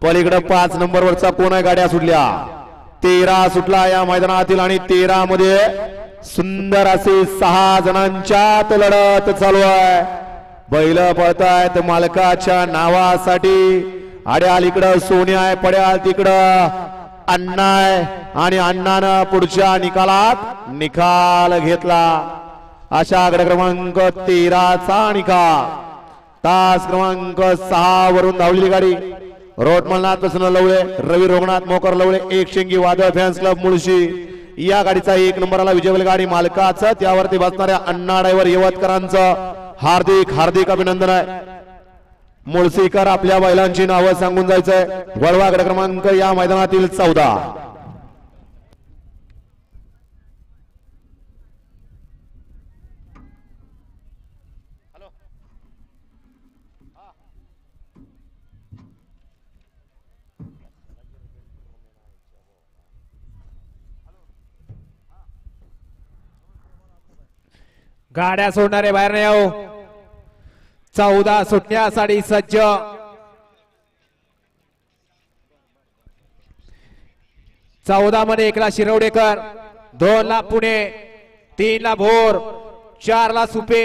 पलीकडे 5 नंबरवरचा कोण आहे गाड्या सुटल्या 13 सुटला या मैदानातील आणि 13 मध्ये सुंदर असे 6 जणांच्यात लढत चालू आहे। बैल पळतायत मालकाच्या नावासाठी। आड्याल इकडं सोन्या आहे पड्याल तिकडं अण्णा आहे आणि अण्णानं पुढच्या निकालात निकाल घेतला। अशा गट क्रमांक 13 चा निकाल। तास क्रमांक 6 वरून धावलेली गाडी रोटमलनाथ प्रसन्न लवळे रवी रोगनाथ मोकर लवळे एक शेंगी वादळ फॅन्स क्लब मुळशी या गाडीचा 1 नंबरला विजय गाडी मालकाचं त्यावरती बसणाऱ्या अण्णा ड्रायव्हर यवतकरांचं हार्दिक हार्दिक अभिनंदन आहे। मुळशीकर आपल्या बैलांची नावं सांगून जायचंय। वळवा गट क्रमांक या मैदानातील 14। गाड्या सोडणारे बाहेर नाही हो। 14 सुटण्यासाठी सज्ज। 14 मध्ये 1 ला शिरवडेकर, 2 ला पुणे, 3 ला भोर, 4 ला सुपे,